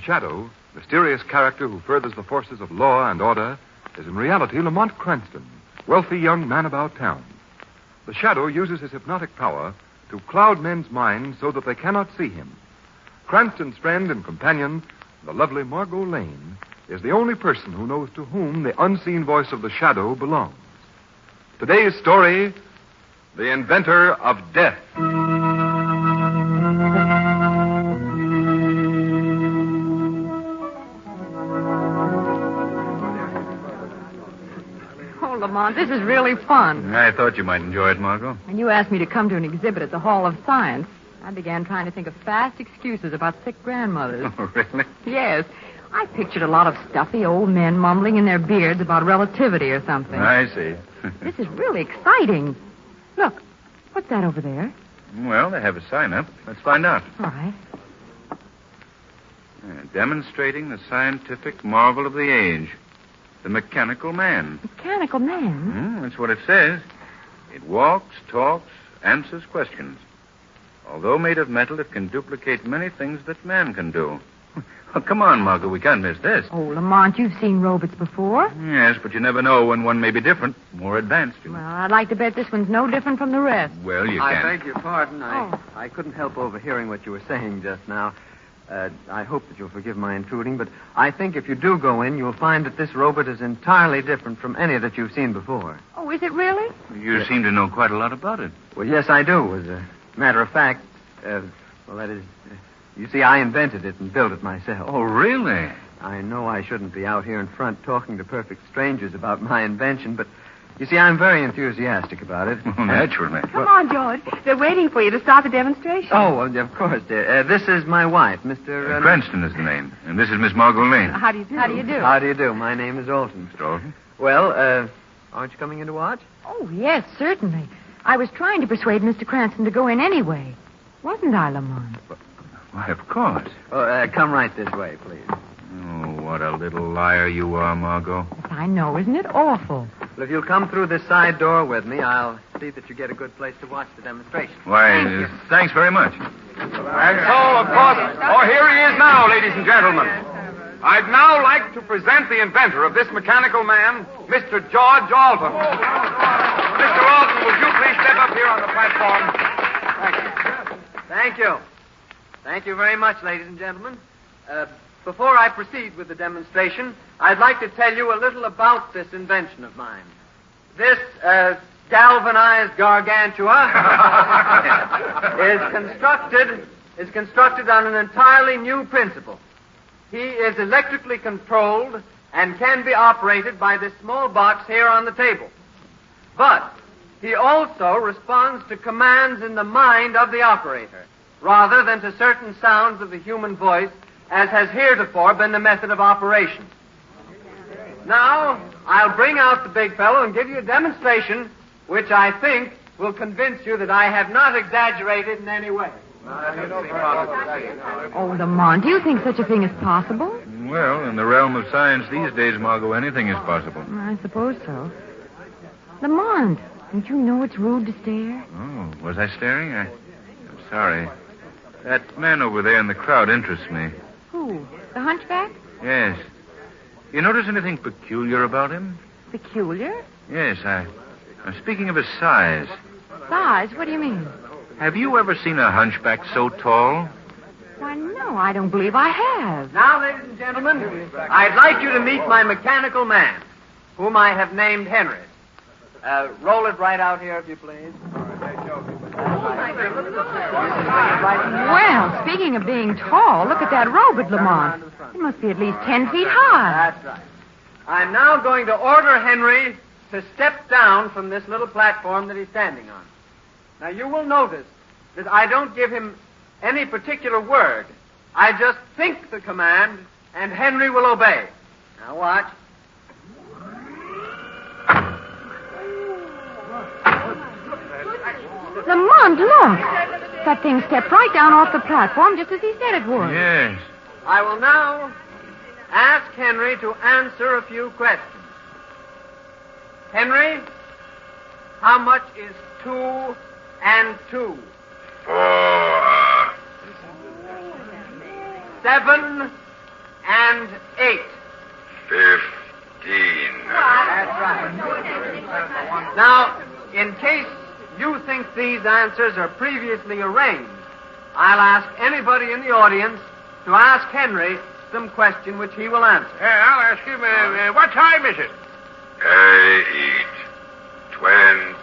Shadow, mysterious character who furthers the forces of law and order, is in reality Lamont Cranston, wealthy young man about town. The Shadow uses his hypnotic power to cloud men's minds so that they cannot see him. Cranston's friend and companion, the lovely Margo Lane, is the only person who knows to whom the unseen voice of the Shadow belongs. Today's story, The Inventor of Death. Lamont, this is really fun. I thought you might enjoy it, Margo. When you asked me to come to an exhibit at the Hall of Science, I began trying to think of fast excuses about sick grandmothers. Oh, really? Yes. I pictured a lot of stuffy old men mumbling in their beards about relativity or something. I see. This is really exciting. Look, what's that over there? Well, they have a sign up. Let's find out. All right. Demonstrating the scientific marvel of the age. The mechanical man. Mechanical man? That's what it says. It walks, talks, answers questions. Although made of metal, it can duplicate many things that man can do. Well, come on, Margo. We can't miss this. Oh, Lamont, you've seen robots before. Yes, but you never know when one may be different, more advanced. Well, I'd like to bet this one's no different from the rest. Well, you I can. beg your pardon. I couldn't help overhearing what you were saying just now. I hope that you'll forgive my intruding, but I think if you do go in, you'll find that this robot is entirely different from any that you've seen before. Oh, is it really? You seem to know quite a lot about it. Well, yes, I do. As a matter of fact, you see, I invented it and built it myself. Oh, really? I know I shouldn't be out here in front talking to perfect strangers about my invention, but you see, I'm very enthusiastic about it. Well, naturally. Come on, George. They're waiting for you to start the demonstration. Oh, well, of course, dear. This is my wife, Mr. Cranston is the name. And this is Miss Margo Lane. How do you do? How do you do? How do you do? My name is Alton. Mr. Alton? Well, aren't you coming in to watch? Oh, yes, certainly. I was trying to persuade Mr. Cranston to go in anyway. Wasn't I, Lamont? Why, of course. Oh, come right this way, please. Oh, what a little liar you are, Margo. Yes, I know. Isn't it awful? Well, if you'll come through this side door with me, I'll see that you get a good place to watch the demonstration. Why, thanks very much. And so, of course, here he is now, ladies and gentlemen. I'd now like to present the inventor of this mechanical man, Mr. George Alton. Mr. Alton, would you please step up here on the platform? Thank you. Thank you. Thank you very much, ladies and gentlemen. Before I proceed with the demonstration, I'd like to tell you a little about this invention of mine. This galvanized gargantua is constructed on an entirely new principle. He is electrically controlled and can be operated by this small box here on the table. But he also responds to commands in the mind of the operator, rather than to certain sounds of the human voice, as has heretofore been the method of operation. Now, I'll bring out the big fellow and give you a demonstration which I think will convince you that I have not exaggerated in any way. Oh, Lamont, do you think such a thing is possible? Well, in the realm of science these days, Margo, anything is possible. I suppose so. Lamont, don't you know it's rude to stare? Oh, was I staring? I'm sorry. That man over there in the crowd interests me. Who? The hunchback? Yes. You notice anything peculiar about him? Peculiar? Yes, I'm speaking of his size. Size? What do you mean? Have you ever seen a hunchback so tall? Why, no, I don't believe I have. Now, ladies and gentlemen, I'd like you to meet my mechanical man, whom I have named Henry. Roll it right out here, if you please. Well, speaking of being tall, look at that robot, Lamont. It must be at least 10 feet high. That's right. I'm now going to order Henry to step down from this little platform that he's standing on. Now, you will notice that I don't give him any particular word. I just think the command, and Henry will obey. Now, watch. Lamont, look. That thing stepped right down off the platform just as he said it would. Yes. I will now ask Henry to answer a few questions. Henry, how much is 2 and 2? 4. 7 and 8. 15. That's right. Now, in case you think these answers are previously arranged, I'll ask anybody in the audience to ask Henry some question which he will answer. I'll ask him, what time is it? 8:20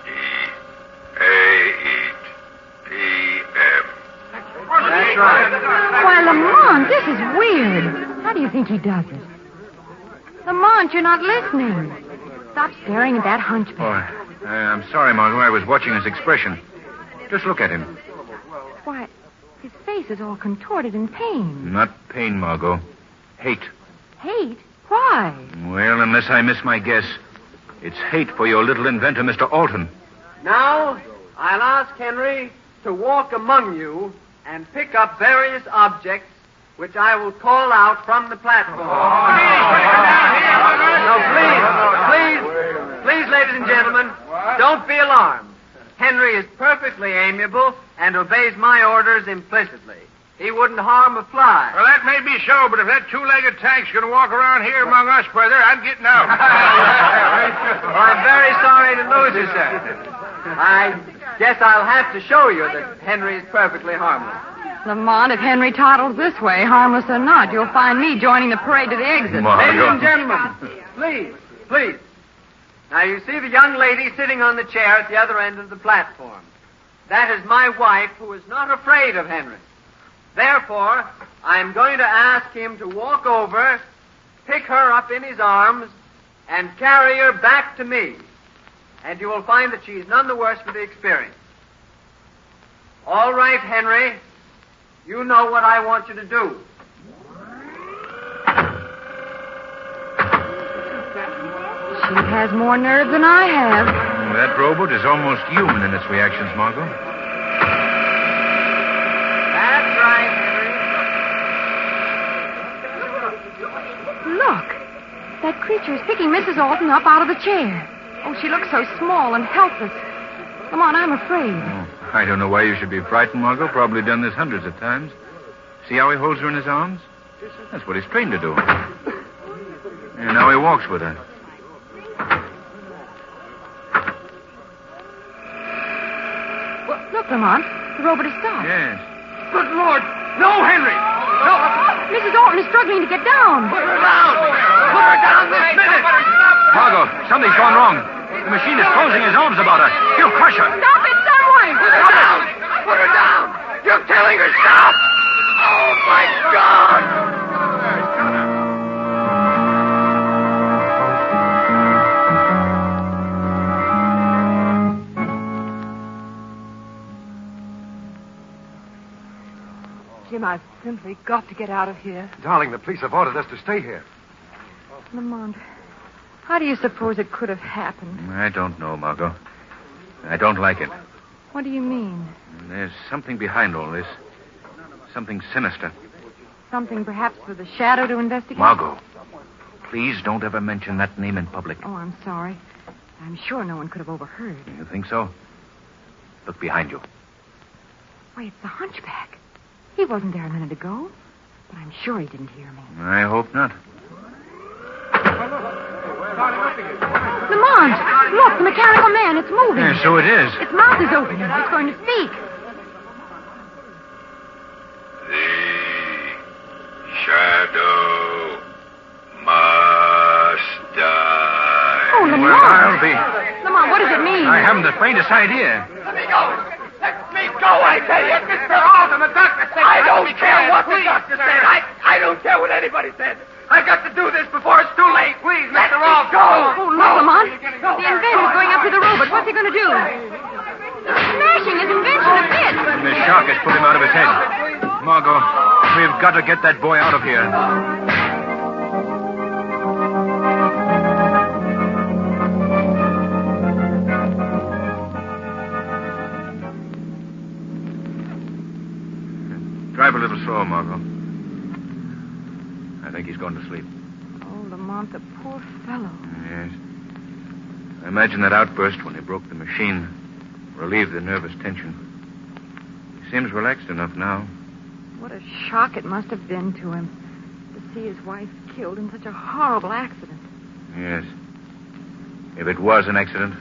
p.m. That's right. Why, Lamont, this is weird. How do you think he does it? Lamont, you're not listening. Stop staring at that hunchback. Oh, I'm sorry, Margo. I was watching his expression. Just look at him. Why, his face is all contorted in pain. Not pain, Margo. Hate. Hate? Why? Well, unless I miss my guess, it's hate for your little inventor, Mr. Alton. Now, I'll ask Henry to walk among you and pick up various objects which I will call out from the platform. Now, please, ladies and gentlemen, don't be alarmed. Henry is perfectly amiable and obeys my orders implicitly. He wouldn't harm a fly. Well, that may be so, but if that two-legged tank's going to walk around here among us, brother, I'm getting out. Well, I'm very sorry to lose you, sir. I guess I'll have to show you that Henry is perfectly harmless. Lamont, if Henry toddles this way, harmless or not, you'll find me joining the parade to the exit. Ladies and gentlemen, please. Now, you see the young lady sitting on the chair at the other end of the platform. That is my wife, who is not afraid of Henry. Therefore, I'm going to ask him to walk over, pick her up in his arms, and carry her back to me. And you will find that she is none the worse for the experience. All right, Henry. You know what I want you to do. She has more nerve than I have. That robot is almost human in its reactions, Margo. That's right, Henry. Look. That creature is picking Mrs. Alton up out of the chair. Oh, she looks so small and helpless. Come on, I'm afraid. Oh, I don't know why you should be frightened, Margo. Probably done this hundreds of times. See how he holds her in his arms? That's what he's trained to do. And now he walks with her. Well, look, Lamont. The robot has stopped. Yes. Good Lord! No, Henry! No! Mrs. Alton is struggling to get down. Put her down! Put her down this minute! Margo, something's gone wrong. The machine is closing his arms about her. He'll crush her. Stop it, someone! Put her down! Put her down! You're killing her! Stop! Oh, my God! Jim, I've simply got to get out of here. Darling, the police have ordered us to stay here. Lamont, how do you suppose it could have happened? I don't know, Margo. I don't like it. What do you mean? There's something behind all this. Something sinister. Something perhaps for the shadow to investigate? Margo, please don't ever mention that name in public. Oh, I'm sorry. I'm sure no one could have overheard. You think so? Look behind you. Why, it's the hunchback. He wasn't there a minute ago, but I'm sure he didn't hear me. I hope not. Lamont, look, the mechanical man. It's moving. Yeah, so it is. Its mouth is open. It's going to speak. The shadow must die. Oh, Lamont. Well, I'll be. Lamont, what does it mean? I haven't the faintest idea. Let me go! Let me go, I tell you! Mr. Alton, the doctor said... I don't care what the doctor said. I don't care what anybody said. I've got to do this before it's too late. Please, Mr. Alton. Go! Oh, look, Lamont. The inventor's going up to the robot. What's he going to do? He's smashing his invention to bits. The shock has put him out of his head. Margo, we've got to get that boy out of here. Drive a little slower, Margo. I think he's going to sleep. Oh, Lamont, the poor fellow. Yes. I imagine that outburst when he broke the machine relieved the nervous tension. He seems relaxed enough now. What a shock it must have been to him to see his wife killed in such a horrible accident. Yes. If it was an accident,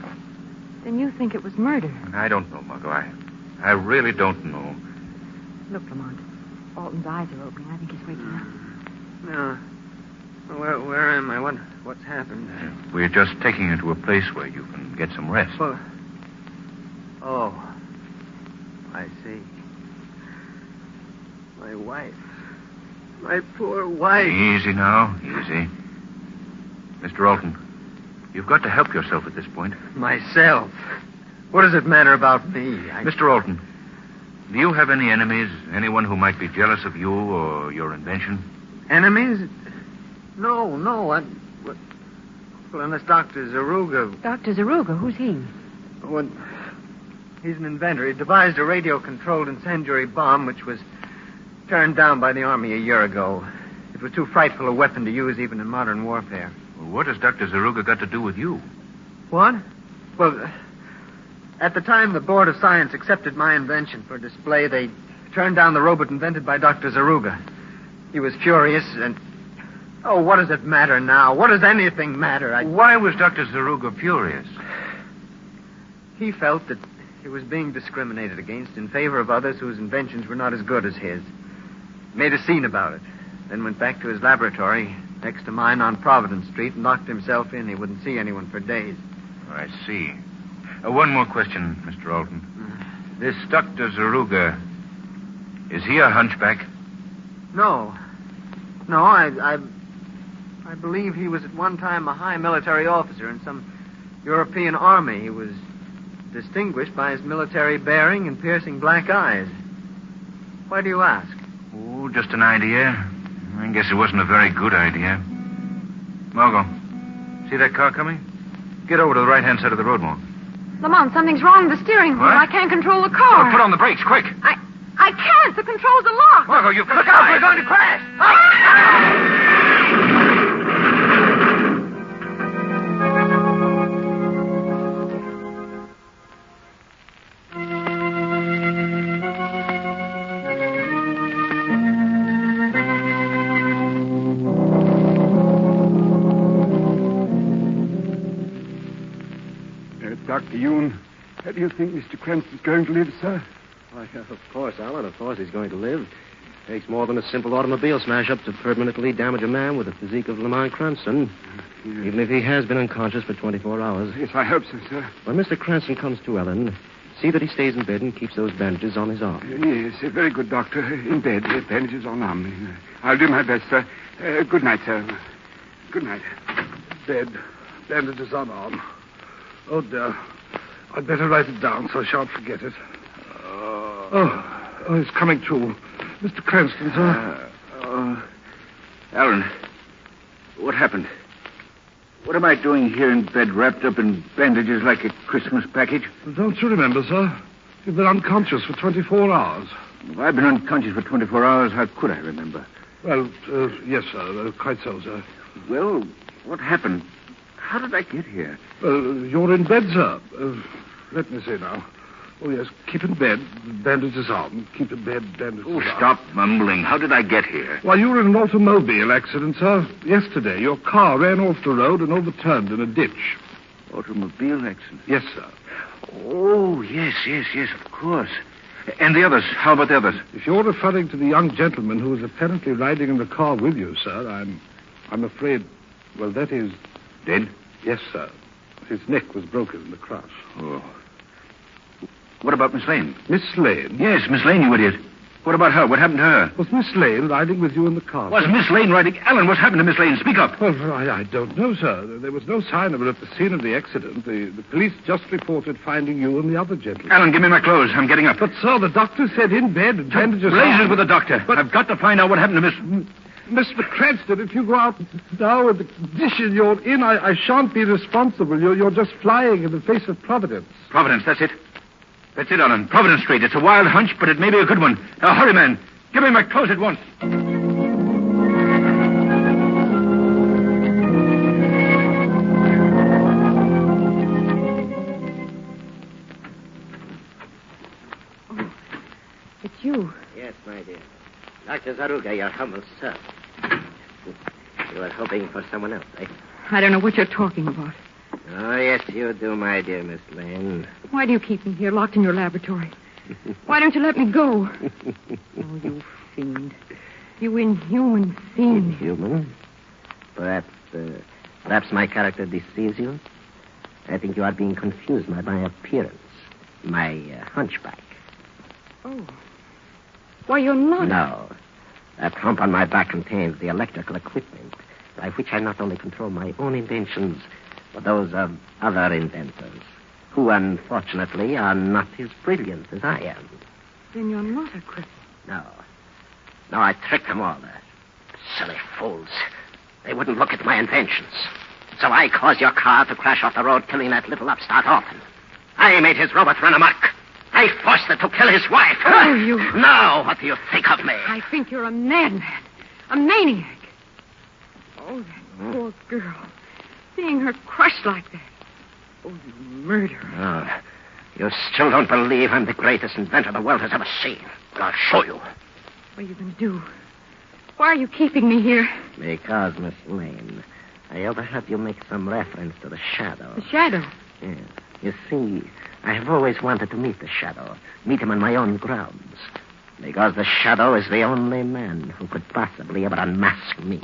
Then you think it was murder. I don't know, Margo. I really don't know. Look, Lamont. Alton's eyes are opening. I think he's waking up. No. Where am I? What's happened? We're just taking you to a place where you can get some rest. Well, oh, I see. My wife. My poor wife. Easy now, easy. Mr. Alton, you've got to help yourself at this point. Myself? What does it matter about me? Mr. Alton, do you have any enemies? Anyone who might be jealous of you or your invention? Enemies? No. Well, unless Dr. Zuga. Dr. Zuga, who's he? Well, he's an inventor. He devised a radio-controlled incendiary bomb which was turned down by the Army a year ago. It was too frightful a weapon to use even in modern warfare. Well, what has Dr. Zuga got to do with you? What? Well, at the time the Board of Science accepted my invention for display, they turned down the robot invented by Dr. Zuga. He was furious and... Oh, what does it matter now? What does anything matter? Why was Dr. Zuga furious? He felt that he was being discriminated against in favor of others whose inventions were not as good as his. Made a scene about it. Then went back to his laboratory next to mine on Providence Street and locked himself in. He wouldn't see anyone for days. I see. One more question, Mr. Alton. This Dr. Zuga, is he a hunchback? No, I believe he was at one time a high military officer in some European army. He was distinguished by his military bearing and piercing black eyes. Why do you ask? Oh, just an idea. I guess it wasn't a very good idea. Margo, see that car coming? Get over to the right-hand side of the road more. Lamont, something's wrong with the steering wheel. What? I can't control the car. Oh, put on the brakes, quick. I can't. The controls are locked. Margo, you've got to Look out, we're going to crash! Dr. Yoon, how do you think Mr. Cranston's going to live, sir? Why, of course, Alan. Of course he's going to live. Takes more than a simple automobile smash-up to permanently damage a man with the physique of Lamont Cranston. Yes. Even if he has been unconscious for 24 hours. Yes, I hope so, sir. When Mr. Cranston comes to, Ellen, see that he stays in bed and keeps those bandages on his arm. Yes, a very good doctor. In bed, bandages on arm. I'll do my best, sir. Good night, sir. Good night. Bed, bandages on arm. Oh, dear. I'd better write it down so I shan't forget it. Oh, he's coming to. Mr. Cranston, sir. Alan, what happened? What am I doing here in bed wrapped up in bandages like a Christmas package? Don't you remember, sir? You've been unconscious for 24 hours. If I've been unconscious for 24 hours, how could I remember? Well, yes, sir. Quite so, sir. Well, what happened? How did I get here? You're in bed, sir. Let me see now. Oh, yes, keep in bed, bandages on. Keep in bed, bandages on. Stop mumbling. How did I get here? Why, you were in an automobile accident, sir. Yesterday, your car ran off the road and overturned in a ditch. Automobile accident? Yes, sir. Oh, yes, of course. And the others? How about the others? If you're referring to the young gentleman who was apparently riding in the car with you, sir, I'm afraid, well, that is... Dead? Yes, sir. His neck was broken in the crash. Oh. What about Miss Lane? Miss Lane? Yes, Miss Lane, you idiot. What about her? What happened to her? Was Miss Lane riding with you in the car? Was Miss Lane riding... Alan, what's happened to Miss Lane? Speak up. Well, I don't know, sir. There was no sign of her at the scene of the accident. The police just reported finding you and the other gentleman. Alan, give me my clothes. I'm getting up. But, sir, the doctor said in bed and bandages... Blazes with the doctor. But I've got to find out what happened to Miss... Mr. Cranston, if you go out now with the condition you're in, I shan't be responsible. You're just flying in the face of Providence. Providence, that's it. That's it, Alan. Providence Street. It's a wild hunch, but it may be a good one. Now, hurry, man. Give me my clothes at once. It's you. Yes, my dear. Dr. Zuga, your humble servant. You were hoping for someone else, eh? I don't know what you're talking about. Oh, yes, you do, my dear Miss Lane. Why do you keep me here, locked in your laboratory? Why don't you let me go? Oh, you fiend. You inhuman fiend. Inhuman? Perhaps my character deceives you? I think you are being confused by my appearance. My hunchback. Oh. Why, you're not. No. That hump on my back contains the electrical equipment by which I not only control my own inventions, but those of other inventors, who, unfortunately, are not as brilliant as I am. Then you're not a cripple. No. No, I tricked them all. Silly fools. They wouldn't look at my inventions. So I caused your car to crash off the road, killing that little upstart orphan. I made his robot run amok. I forced it to kill his wife. Oh, you... Now, what do you think of me? I think you're a madman. A maniac. Oh, that poor girl. Seeing her crushed like that. Oh, you murderer. Oh, you still don't believe I'm the greatest inventor the world has ever seen. Well, I'll show you. What are you going to do? Why are you keeping me here? Because, Miss Lane, I overheard you make some reference to the Shadow. The Shadow? Yes. You see, I have always wanted to meet the Shadow. Meet him on my own grounds. Because the Shadow is the only man who could possibly ever unmask me.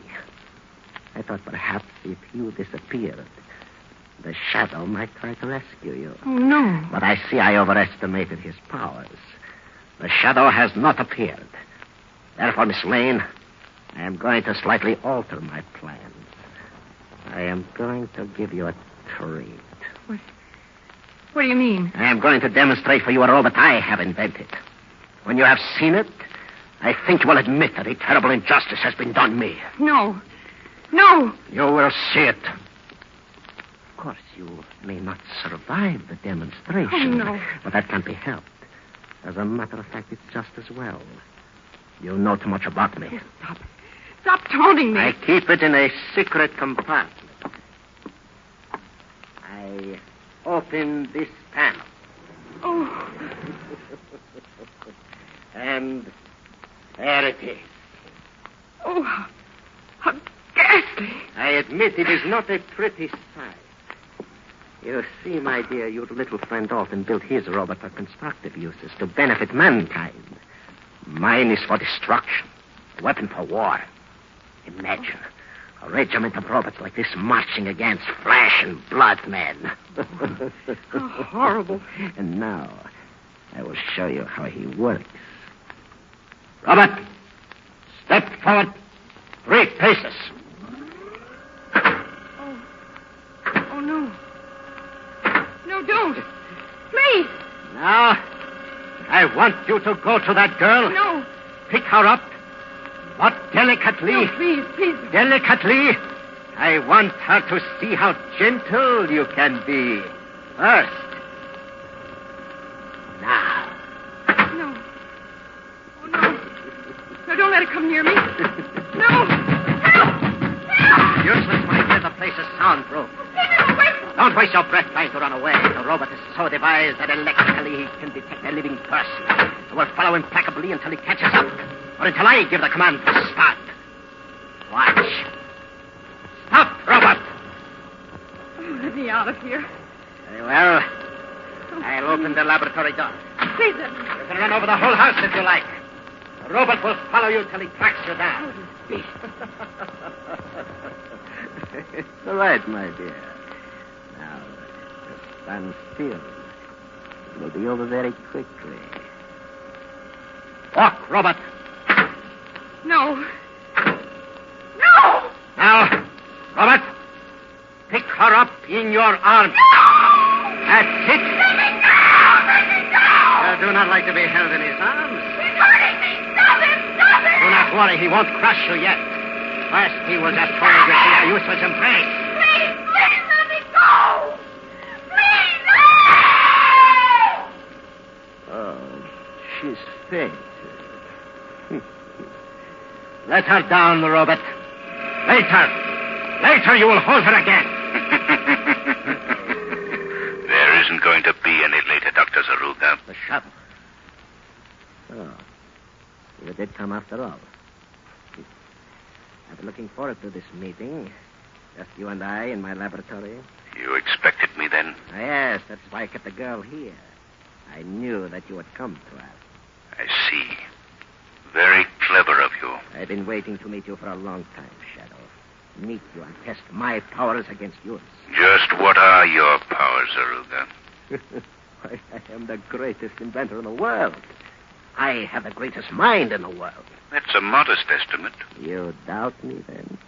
I thought perhaps if you disappeared, the Shadow might try to rescue you. Oh, no. But I see I overestimated his powers. The Shadow has not appeared. Therefore, Miss Lane, I am going to slightly alter my plans. I am going to give you a treat. What do you mean? I am going to demonstrate for you a robot I have invented. When you have seen it, I think you will admit that a terrible injustice has been done me. No. No. You will see it. Of course, you may not survive the demonstration. Oh, no. But that can't be helped. As a matter of fact, it's just as well. You know too much about me. Oh, stop. Stop taunting me. I keep it in a secret compartment. I open this panel. Oh. And there it is. Oh, how ghastly. I admit it is not a pretty sight. You see, my dear, your little friend Alton built his robot for constructive uses to benefit mankind. Mine is for destruction, a weapon for war. Imagine a regiment of robots like this marching against flesh and blood men. How horrible. And now, I will show you how he works. Robot, step forward 3 paces. Oh, no. No, don't. Please. Now, I want you to go to that girl. No. Pick her up. But delicately. No, please. Delicately. I want her to see how gentle you can be. First. Now. No. Oh, no. No, don't let it come near me. No. Help! Useless, my dear. The place is soundproof. Don't waste your breath trying to run away. The robot is so devised that electrically he can detect a living person. It will follow implacably until he catches up. Or until I give the command to start. Watch. Stop, robot. Oh, let me out of here. Very well. I'll open the laboratory door. Please let me. You can run over the whole house if you like. The robot will follow you till he tracks you down. Oh, you beast. It's all right, my dear. Now, just stand still. It will be over very quickly. Walk, robot. No. No! Now, Robert, pick her up in your arms. No! That's it. Let me go! You do not like to be held in his arms. He's hurting me! Stop him! Do not worry, he won't crush you yet. First, he will just hold you in a useless embrace. Please, let me go! Please, no! Oh, she's fainted. Let her down, Robert. Later you will hold her again. There isn't going to be any later, Dr. Zuga. The Shadow. Oh, you did come after all. At looking forward to this meeting. Just you and I in my laboratory. You expected me then? Yes, that's why I kept the girl here. I knew that you would come to us. I see. Very clever of you. I've been waiting to meet you for a long time, Shadow. Meet you and test my powers against yours. Just what are your powers, Zuga? I am the greatest inventor in the world. I have the greatest mind in the world. That's a modest estimate. You doubt me, then?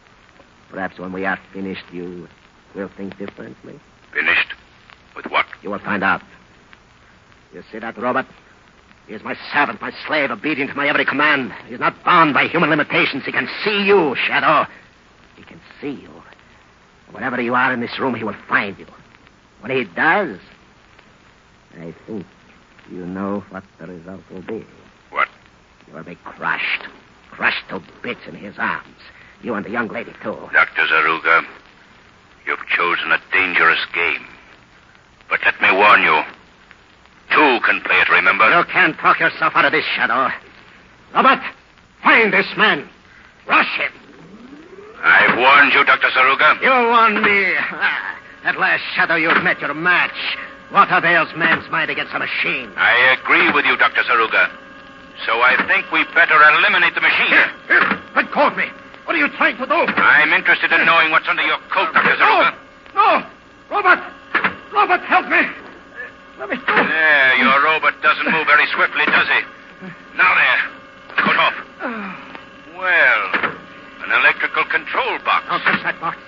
Perhaps when we are finished, you will think differently. Finished? With what? You will find out. You see that robot? He is my servant, my slave, obedient to my every command. He is not bound by human limitations. He can see you, Shadow. He can see you. Wherever you are in this room, he will find you. When he does, I think you know what the result will be. What? You will be crushed. Crushed to bits in his arms. You and the young lady, too. Dr. Zuga, you've chosen a dangerous game. But let me warn you. Two can play it, remember? You can't talk yourself out of this, Shadow. Robert, find this man. Rush him. I've warned you, Dr. Zuga. You warned me. At last, Shadow, you've met your match. What avails man's mind against a machine? I agree with you, Dr. Zuga. So I think we better eliminate the machine. Here. Let go of me. What are you trying to do? I'm interested in knowing what's under your coat, Dr. Zuga. No! Robert! Robert, help me! Let me go. There, your robot doesn't move very swiftly, does he? Now there. Coat off. Well, an electrical control box. Don't touch that box.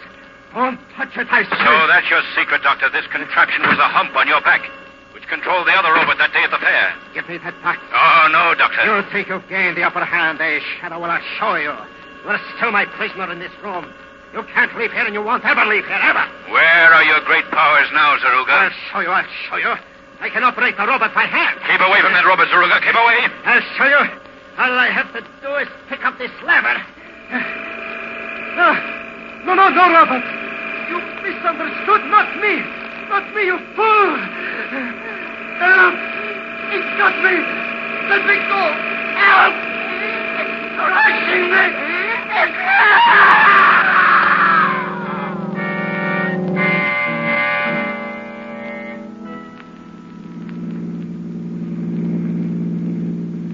Don't touch it, I say. So that's your secret, Doctor. This contraption was a hump on your back, which controlled the other robot that day at the fair. Give me that box. Oh, no, Doctor. You think you've gained the upper hand, eh, Shadow? Well, I'll show you. You're still my prisoner in this room. You can't leave here, and you won't ever leave here, ever. Where are your great powers now, Zuga? I'll show you. I can operate the robot by hand. Keep away from that robot, Zuga. Keep away. I'll show you. All I have to do is pick up this lever. No, Robert. You misunderstood. Not me, you fool. Help. It's got me. Let me go. Help. It's crushing me.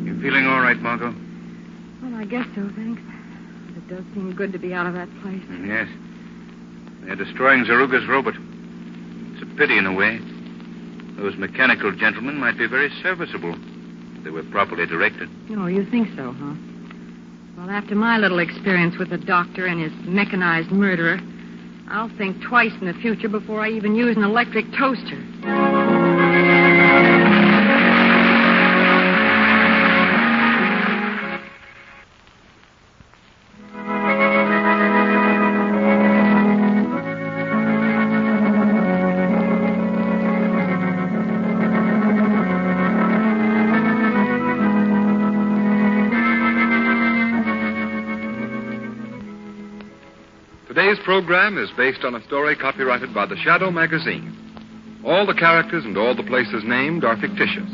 You feeling all right, Margo? Well, I guess so, thanks. It does seem good to be out of that place. Yes. They're destroying Zaruga's robot. It's a pity in a way. Those mechanical gentlemen might be very serviceable if they were properly directed. Oh, you think so, huh? Well, after my little experience with the doctor and his mechanized murderer, I'll think twice in the future before I even use an electric toaster. Today's program is based on a story copyrighted by the Shadow magazine. All the characters and all the places named are fictitious.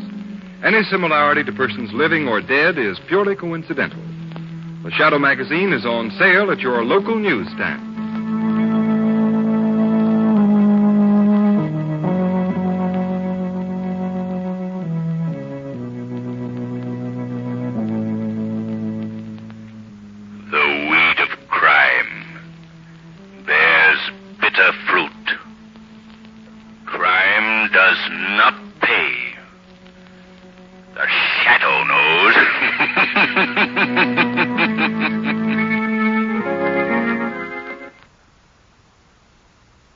Any similarity to persons living or dead is purely coincidental. The Shadow magazine is on sale at your local newsstand.